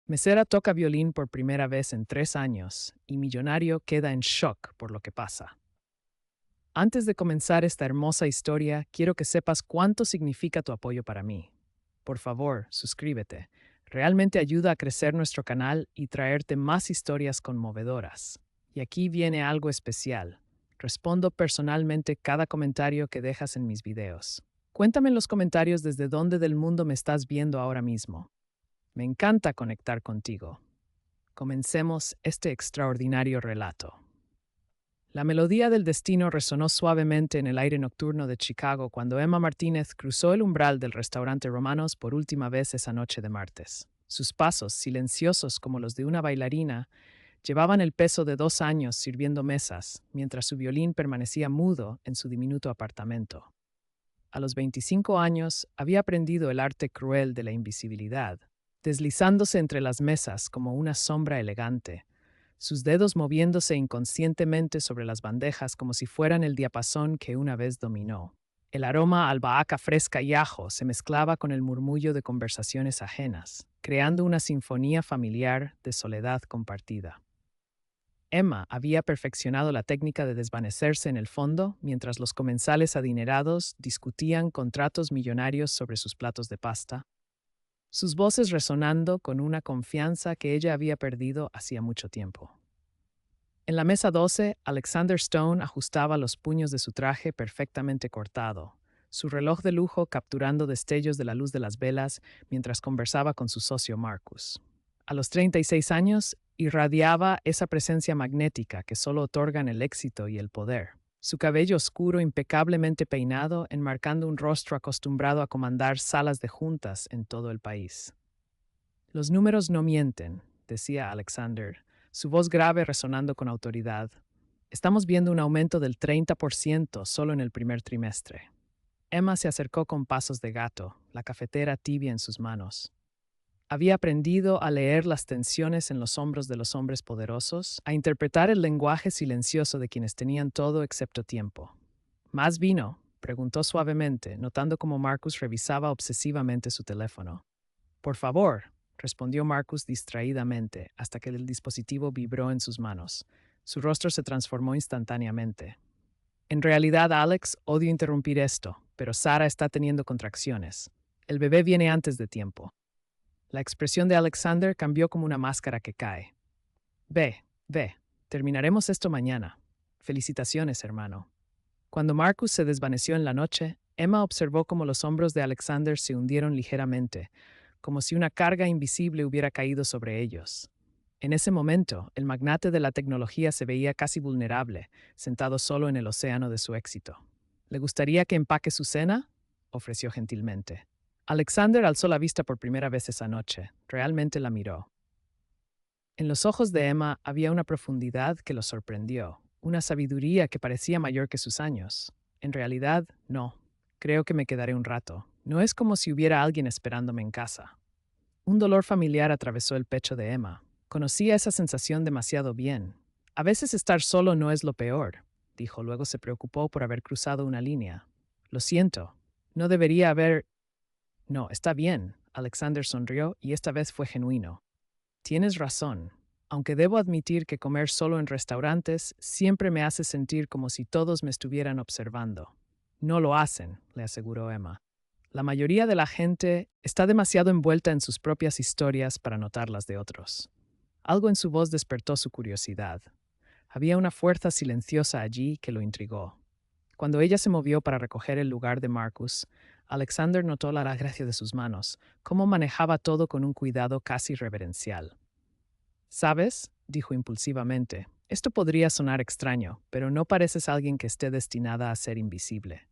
Mesera toca violín por primera vez en 3 años y millonario queda en shock por lo que pasa. Antes de comenzar esta hermosa historia, quiero que sepas cuánto significa tu apoyo para mí. Por favor, suscríbete. Realmente ayuda a crecer nuestro canal y traerte más historias conmovedoras. Y aquí viene algo especial. Respondo personalmente cada comentario que dejas en mis videos. Cuéntame en los comentarios desde dónde del mundo me estás viendo ahora mismo. Me encanta conectar contigo. Comencemos este extraordinario relato. La melodía del destino resonó suavemente en el aire nocturno de Chicago cuando Emma Martínez cruzó el umbral del restaurante Romanos por última vez esa noche de martes. Sus pasos, silenciosos como los de una bailarina, llevaban el peso de 2 años sirviendo mesas, mientras su violín permanecía mudo en su diminuto apartamento. A los 25 años había aprendido el arte cruel de la invisibilidad, deslizándose entre las mesas como una sombra elegante, sus dedos moviéndose inconscientemente sobre las bandejas como si fueran el diapasón que una vez dominó. El aroma a albahaca fresca y ajo se mezclaba con el murmullo de conversaciones ajenas, creando una sinfonía familiar de soledad compartida. Emma había perfeccionado la técnica de desvanecerse en el fondo mientras los comensales adinerados discutían contratos millonarios sobre sus platos de pasta, sus voces resonando con una confianza que ella había perdido hacía mucho tiempo. En la mesa 12, Alexander Stone ajustaba los puños de su traje perfectamente cortado, su reloj de lujo capturando destellos de la luz de las velas mientras conversaba con su socio Marcus. A los 36 años, irradiaba esa presencia magnética que solo otorgan el éxito y el poder. Su cabello oscuro impecablemente peinado, enmarcando un rostro acostumbrado a comandar salas de juntas en todo el país. Los números no mienten, decía Alexander, su voz grave resonando con autoridad. Estamos viendo un aumento del 30% solo en el primer trimestre. Emma se acercó con pasos de gato, la cafetera tibia en sus manos. Había aprendido a leer las tensiones en los hombros de los hombres poderosos, a interpretar el lenguaje silencioso de quienes tenían todo excepto tiempo. ¿Más vino?, preguntó suavemente, notando cómo Marcus revisaba obsesivamente su teléfono. Por favor, respondió Marcus distraídamente, hasta que el dispositivo vibró en sus manos. Su rostro se transformó instantáneamente. En realidad, Alex, odio interrumpir esto, pero Sara está teniendo contracciones. El bebé viene antes de tiempo. La expresión de Alexander cambió como una máscara que cae. Ve, terminaremos esto mañana. Felicitaciones, hermano. Cuando Marcus se desvaneció en la noche, Emma observó cómo los hombros de Alexander se hundieron ligeramente, como si una carga invisible hubiera caído sobre ellos. En ese momento, el magnate de la tecnología se veía casi vulnerable, sentado solo en el océano de su éxito. ¿Le gustaría que empaque su cena?, ofreció gentilmente. Alexander alzó la vista por primera vez esa noche. Realmente la miró. En los ojos de Emma había una profundidad que lo sorprendió, una sabiduría que parecía mayor que sus años. En realidad, no. Creo que me quedaré un rato. No es como si hubiera alguien esperándome en casa. Un dolor familiar atravesó el pecho de Emma. Conocía esa sensación demasiado bien. A veces estar solo no es lo peor, dijo. Luego se preocupó por haber cruzado una línea. Lo siento. No debería haber... No, está bien. Alexander sonrió y esta vez fue genuino. Tienes razón. Aunque debo admitir que comer solo en restaurantes siempre me hace sentir como si todos me estuvieran observando. No lo hacen, le aseguró Emma. La mayoría de la gente está demasiado envuelta en sus propias historias para notar las de otros. Algo en su voz despertó su curiosidad. Había una fuerza silenciosa allí que lo intrigó. Cuando ella se movió para recoger el lugar de Marcus, Alexander notó la gracia de sus manos, cómo manejaba todo con un cuidado casi reverencial. ¿Sabes?, dijo impulsivamente, esto podría sonar extraño, pero no pareces alguien que esté destinada a ser invisible.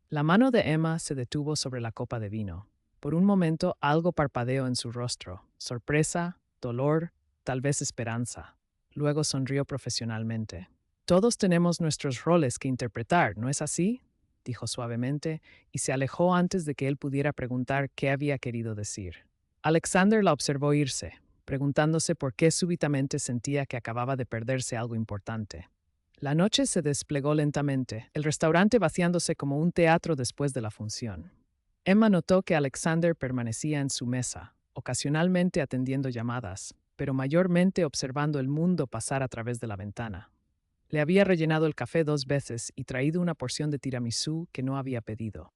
La mano de Emma se detuvo sobre la copa de vino. Por un momento algo parpadeó en su rostro, sorpresa, dolor, tal vez esperanza. Luego sonrió profesionalmente. Todos tenemos nuestros roles que interpretar, ¿no es así?, dijo suavemente, y se alejó antes de que él pudiera preguntar qué había querido decir. Alexander la observó irse, preguntándose por qué súbitamente sentía que acababa de perderse algo importante. La noche se desplegó lentamente, el restaurante vaciándose como un teatro después de la función. Emma notó que Alexander permanecía en su mesa, ocasionalmente atendiendo llamadas, pero mayormente observando el mundo pasar a través de la ventana. Le había rellenado el café 2 veces y traído una porción de tiramisú que no había pedido.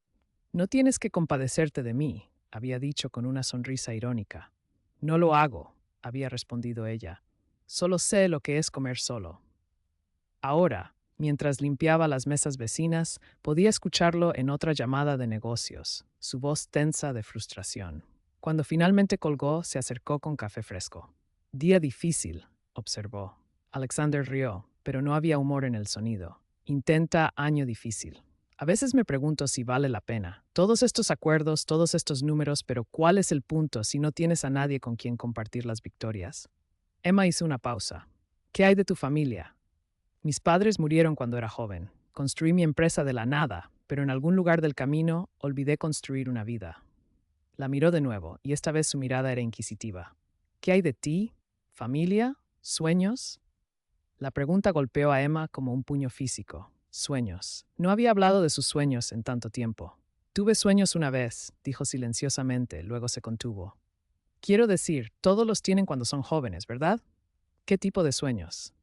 No tienes que compadecerte de mí, había dicho con una sonrisa irónica. No lo hago, había respondido ella. Solo sé lo que es comer solo. Ahora, mientras limpiaba las mesas vecinas, podía escucharlo en otra llamada de negocios, su voz tensa de frustración. Cuando finalmente colgó, se acercó con café fresco. Día difícil, observó. Alexander rió, pero no había humor en el sonido. Intenta año difícil. A veces me pregunto si vale la pena. Todos estos acuerdos, todos estos números, pero ¿cuál es el punto si no tienes a nadie con quien compartir las victorias? Emma hizo una pausa. ¿Qué hay de tu familia? Mis padres murieron cuando era joven. Construí mi empresa de la nada, pero en algún lugar del camino olvidé construir una vida. La miró de nuevo, y esta vez su mirada era inquisitiva. ¿Qué hay de ti? ¿Familia? ¿Sueños? La pregunta golpeó a Emma como un puño físico. Sueños. No había hablado de sus sueños en tanto tiempo. Tuve sueños una vez, dijo silenciosamente, luego se contuvo. Quiero decir, todos los tienen cuando son jóvenes, ¿verdad? ¿Qué tipo de sueños?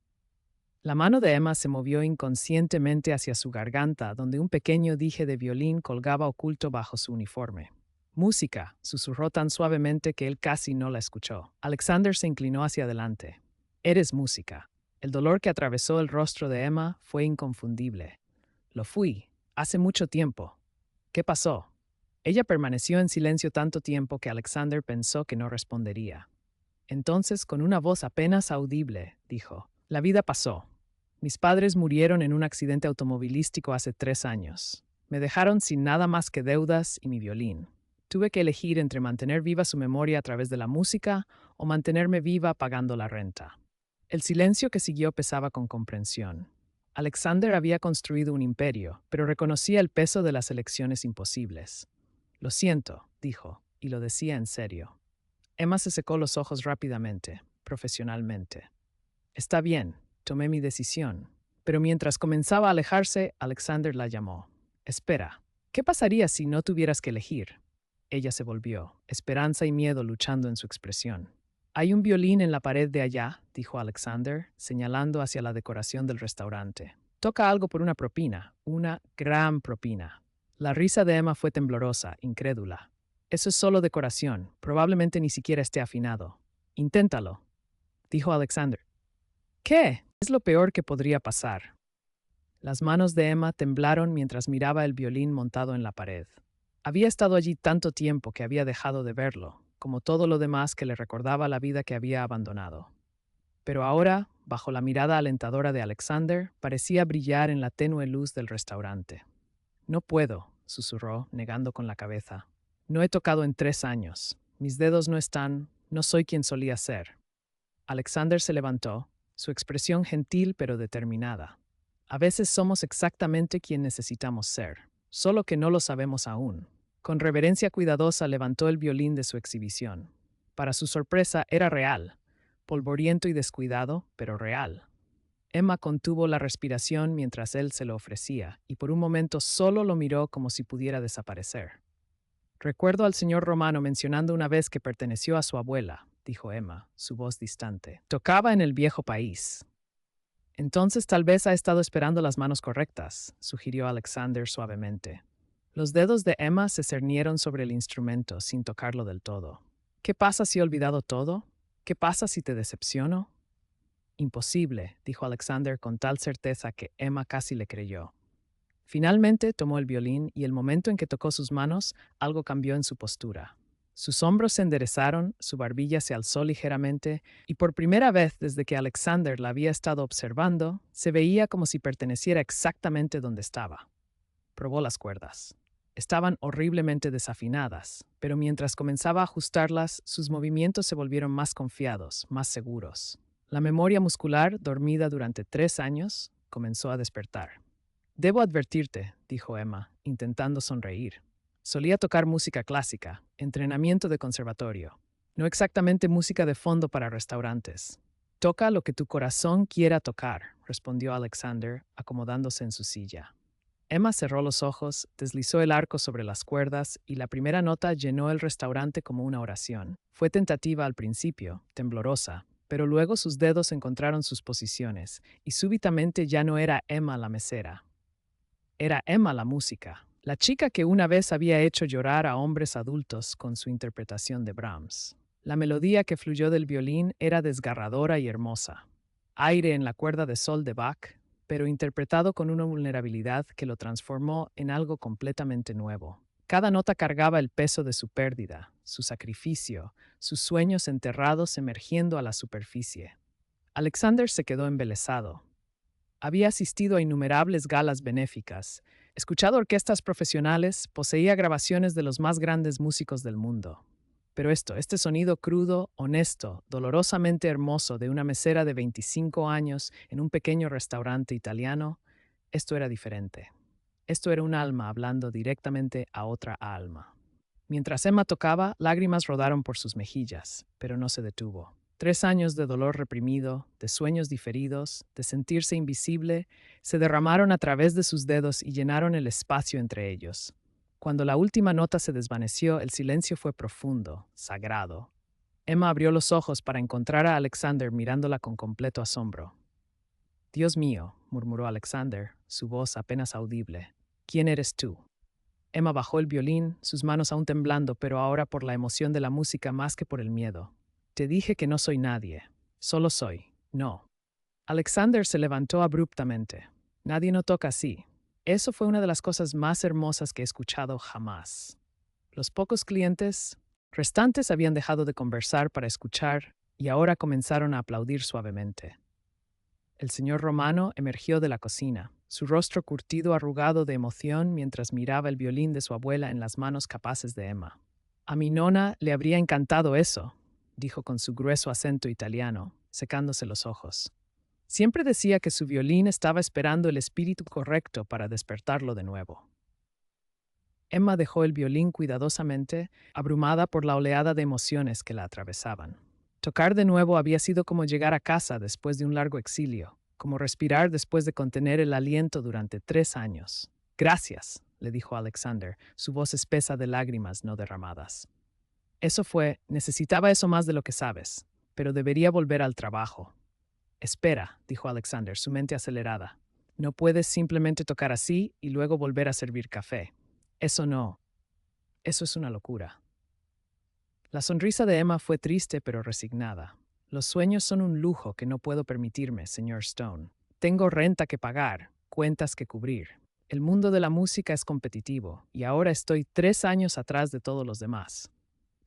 La mano de Emma se movió inconscientemente hacia su garganta, donde un pequeño dije de violín colgaba oculto bajo su uniforme. Música, susurró tan suavemente que él casi no la escuchó. Alexander se inclinó hacia adelante. Eres música. El dolor que atravesó el rostro de Emma fue inconfundible. Lo fui, hace mucho tiempo. ¿Qué pasó? Ella permaneció en silencio tanto tiempo que Alexander pensó que no respondería. Entonces, con una voz apenas audible, dijo, la vida pasó. Mis padres murieron en un accidente automovilístico hace 3 años. Me dejaron sin nada más que deudas y mi violín. Tuve que elegir entre mantener viva su memoria a través de la música o mantenerme viva pagando la renta. El silencio que siguió pesaba con comprensión. Alexander había construido un imperio, pero reconocía el peso de las elecciones imposibles. Lo siento, dijo, y lo decía en serio. Emma se secó los ojos rápidamente, profesionalmente. Está bien, tomé mi decisión. Pero mientras comenzaba a alejarse, Alexander la llamó. Espera, ¿qué pasaría si no tuvieras que elegir? Ella se volvió, esperanza y miedo luchando en su expresión. Hay un violín en la pared de allá, dijo Alexander, señalando hacia la decoración del restaurante. Toca algo por una propina, una gran propina. La risa de Emma fue temblorosa, incrédula. Eso es solo decoración, probablemente ni siquiera esté afinado. Inténtalo, dijo Alexander. ¿Qué? Es lo peor que podría pasar. Las manos de Emma temblaron mientras miraba el violín montado en la pared. Había estado allí tanto tiempo que había dejado de verlo, como todo lo demás que le recordaba la vida que había abandonado. Pero ahora, bajo la mirada alentadora de Alexander, parecía brillar en la tenue luz del restaurante. No puedo, susurró, negando con la cabeza. No he tocado en 3 años. Mis dedos no están, no soy quien solía ser. Alexander se levantó, su expresión gentil pero determinada. A veces somos exactamente quien necesitamos ser, solo que no lo sabemos aún. Con reverencia cuidadosa levantó el violín de su exhibición. Para su sorpresa era real, polvoriento y descuidado, pero real. Emma contuvo la respiración mientras él se lo ofrecía, y por un momento solo lo miró como si pudiera desaparecer. Recuerdo al señor Romano mencionando una vez que perteneció a su abuela, dijo Emma, su voz distante. Tocaba en el viejo país. Entonces tal vez ha estado esperando las manos correctas, sugirió Alexander suavemente. Los dedos de Emma se cernieron sobre el instrumento sin tocarlo del todo. ¿Qué pasa si he olvidado todo? ¿Qué pasa si te decepciono? Imposible, dijo Alexander con tal certeza que Emma casi le creyó. Finalmente tomó el violín y el momento en que tocó sus manos, algo cambió en su postura. Sus hombros se enderezaron, su barbilla se alzó ligeramente, y por primera vez desde que Alexander la había estado observando, se veía como si perteneciera exactamente donde estaba. Probó las cuerdas. Estaban horriblemente desafinadas, pero mientras comenzaba a ajustarlas, sus movimientos se volvieron más confiados, más seguros. La memoria muscular, dormida durante 3 años, comenzó a despertar. Debo advertirte, dijo Emma, intentando sonreír. Solía tocar música clásica, entrenamiento de conservatorio. No exactamente música de fondo para restaurantes. Toca lo que tu corazón quiera tocar, respondió Alexander, acomodándose en su silla. Emma cerró los ojos, deslizó el arco sobre las cuerdas y la primera nota llenó el restaurante como una oración. Fue tentativa al principio, temblorosa, pero luego sus dedos encontraron sus posiciones y súbitamente ya no era Emma la mesera. Era Emma la música, la chica que una vez había hecho llorar a hombres adultos con su interpretación de Brahms. La melodía que fluyó del violín era desgarradora y hermosa. Aire en la cuerda de sol de Bach, pero interpretado con una vulnerabilidad que lo transformó en algo completamente nuevo. Cada nota cargaba el peso de su pérdida, su sacrificio, sus sueños enterrados emergiendo a la superficie. Alexander se quedó embelesado. Había asistido a innumerables galas benéficas, escuchado orquestas profesionales, poseía grabaciones de los más grandes músicos del mundo. Pero este sonido crudo, honesto, dolorosamente hermoso de una mesera de 25 años en un pequeño restaurante italiano, esto era diferente. Esto era un alma hablando directamente a otra alma. Mientras Emma tocaba, lágrimas rodaron por sus mejillas, pero no se detuvo. 3 años de dolor reprimido, de sueños diferidos, de sentirse invisible, se derramaron a través de sus dedos y llenaron el espacio entre ellos. Cuando la última nota se desvaneció, el silencio fue profundo, sagrado. Emma abrió los ojos para encontrar a Alexander mirándola con completo asombro. «Dios mío», murmuró Alexander, su voz apenas audible. «¿Quién eres tú?» Emma bajó el violín, sus manos aún temblando, pero ahora por la emoción de la música más que por el miedo. «Te dije que no soy nadie. Solo soy. No». Alexander se levantó abruptamente. «Nadie no toca así». Eso fue una de las cosas más hermosas que he escuchado jamás. Los pocos clientes restantes habían dejado de conversar para escuchar y ahora comenzaron a aplaudir suavemente. El señor Romano emergió de la cocina, su rostro curtido arrugado de emoción mientras miraba el violín de su abuela en las manos capaces de Emma. «A mi nona le habría encantado eso», dijo con su grueso acento italiano, secándose los ojos. Siempre decía que su violín estaba esperando el espíritu correcto para despertarlo de nuevo. Emma dejó el violín cuidadosamente, abrumada por la oleada de emociones que la atravesaban. Tocar de nuevo había sido como llegar a casa después de un largo exilio, como respirar después de contener el aliento durante 3 años. «Gracias», le dijo Alexander, su voz espesa de lágrimas no derramadas. Necesitaba eso más de lo que sabes, pero debería volver al trabajo. «Espera», dijo Alexander, su mente acelerada. «No puedes simplemente tocar así y luego volver a servir café. Eso no. Eso es una locura». La sonrisa de Emma fue triste pero resignada. «Los sueños son un lujo que no puedo permitirme, señor Stone. Tengo renta que pagar, cuentas que cubrir. El mundo de la música es competitivo y ahora estoy 3 años atrás de todos los demás».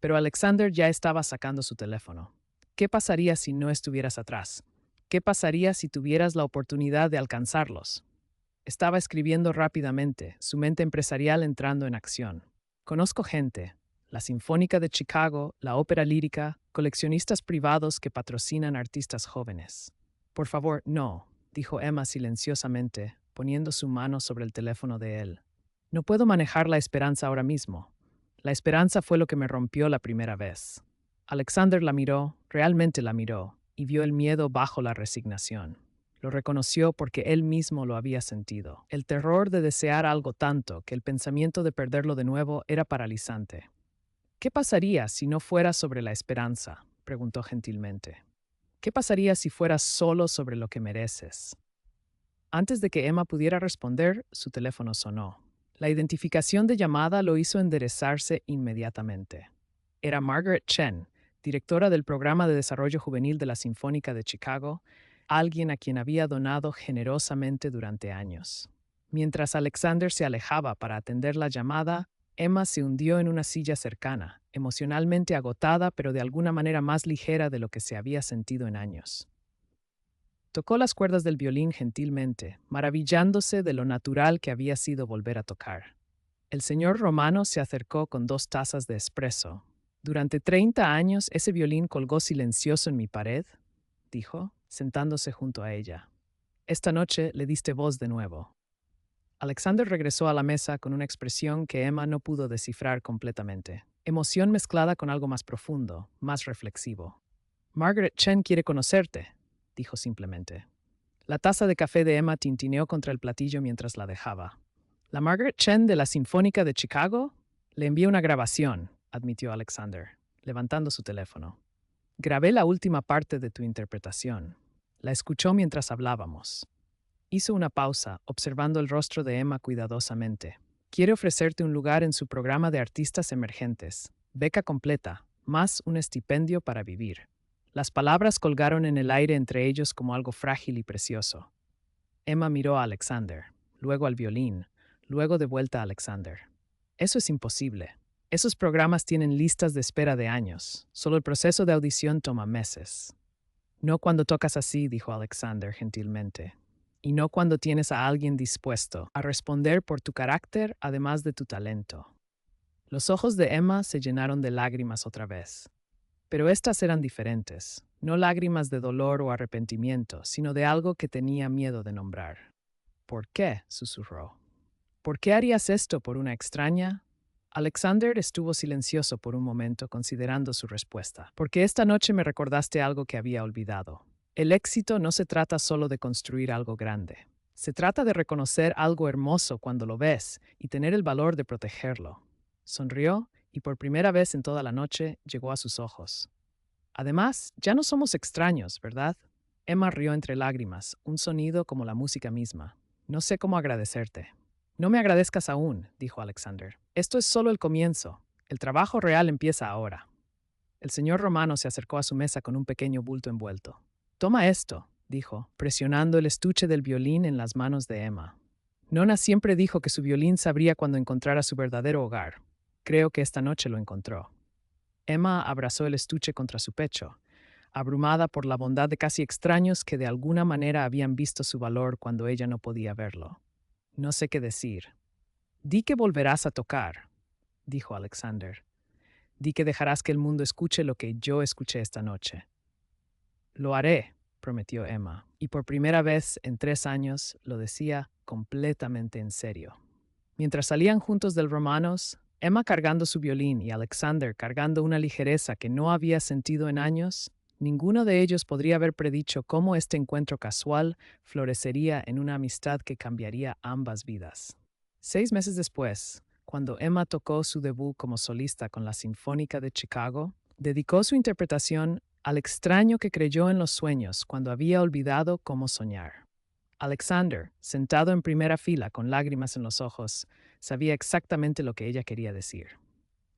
Pero Alexander ya estaba sacando su teléfono. «¿Qué pasaría si no estuvieras atrás? ¿Qué pasaría si tuvieras la oportunidad de alcanzarlos?» Estaba escribiendo rápidamente, su mente empresarial entrando en acción. «Conozco gente, la Sinfónica de Chicago, la Ópera Lírica, coleccionistas privados que patrocinan artistas jóvenes». «Por favor, no», dijo Emma silenciosamente, poniendo su mano sobre el teléfono de él. «No puedo manejar la esperanza ahora mismo. La esperanza fue lo que me rompió la primera vez». Alexander la miró, realmente la miró, y vio el miedo bajo la resignación. Lo reconoció porque él mismo lo había sentido. El terror de desear algo tanto que el pensamiento de perderlo de nuevo era paralizante. «¿Qué pasaría si no fuera sobre la esperanza?», preguntó gentilmente. «¿Qué pasaría si fuera solo sobre lo que mereces?». Antes de que Emma pudiera responder, su teléfono sonó. La identificación de llamada lo hizo enderezarse inmediatamente. Era Margaret Chen, directora del Programa de Desarrollo Juvenil de la Sinfónica de Chicago, alguien a quien había donado generosamente durante años. Mientras Alexander se alejaba para atender la llamada, Emma se hundió en una silla cercana, emocionalmente agotada pero de alguna manera más ligera de lo que se había sentido en años. Tocó las cuerdas del violín gentilmente, maravillándose de lo natural que había sido volver a tocar. El señor Romano se acercó con 2 tazas de espresso. «Durante 30 años ese violín colgó silencioso en mi pared», dijo, sentándose junto a ella. «Esta noche le diste voz de nuevo». Alexander regresó a la mesa con una expresión que Emma no pudo descifrar completamente. Emoción mezclada con algo más profundo, más reflexivo. «Margaret Chen quiere conocerte», dijo simplemente. La taza de café de Emma tintineó contra el platillo mientras la dejaba. ¿La Margaret Chen de la Sinfónica de Chicago? Le envié una grabación, admitió Alexander, levantando su teléfono. Grabé la última parte de tu interpretación. La escuchó mientras hablábamos. Hizo una pausa, observando el rostro de Emma cuidadosamente. Quiere ofrecerte un lugar en su programa de artistas emergentes. Beca completa, más un estipendio para vivir. Las palabras colgaron en el aire entre ellos como algo frágil y precioso. Emma miró a Alexander, luego al violín, luego de vuelta a Alexander. Eso es imposible. Esos programas tienen listas de espera de años. Solo el proceso de audición toma meses. No cuando tocas así, dijo Alexander gentilmente. Y no cuando tienes a alguien dispuesto a responder por tu carácter además de tu talento. Los ojos de Emma se llenaron de lágrimas otra vez. Pero estas eran diferentes, no lágrimas de dolor o arrepentimiento, sino de algo que tenía miedo de nombrar. ¿Por qué?, susurró. ¿Por qué harías esto por una extraña? Alexander estuvo silencioso por un momento considerando su respuesta. Porque esta noche me recordaste algo que había olvidado. El éxito no se trata solo de construir algo grande. Se trata de reconocer algo hermoso cuando lo ves y tener el valor de protegerlo. Sonrió y por primera vez en toda la noche llegó a sus ojos. Además, ya no somos extraños, ¿verdad? Emma rió entre lágrimas, un sonido como la música misma. No sé cómo agradecerte. No me agradezcas aún, dijo Alexander. Esto es solo el comienzo. El trabajo real empieza ahora. El señor Romano se acercó a su mesa con un pequeño bulto envuelto. Toma esto, dijo, presionando el estuche del violín en las manos de Emma. Nona siempre dijo que su violín sabría cuando encontrara su verdadero hogar. Creo que esta noche lo encontró. Emma abrazó el estuche contra su pecho, abrumada por la bondad de casi extraños que de alguna manera habían visto su valor cuando ella no podía verlo. No sé qué decir. Di que volverás a tocar, dijo Alexander. Di que dejarás que el mundo escuche lo que yo escuché esta noche. Lo haré, prometió Emma, y por primera vez en 3 años lo decía completamente en serio. Mientras salían juntos del Romanos, Emma cargando su violín y Alexander cargando una ligereza que no había sentido en años, ninguno de ellos podría haber predicho cómo este encuentro casual florecería en una amistad que cambiaría ambas vidas. 6 meses después, cuando Emma tocó su debut como solista con la Sinfónica de Chicago, dedicó su interpretación al extraño que creyó en los sueños cuando había olvidado cómo soñar. Alexander, sentado en primera fila con lágrimas en los ojos, sabía exactamente lo que ella quería decir.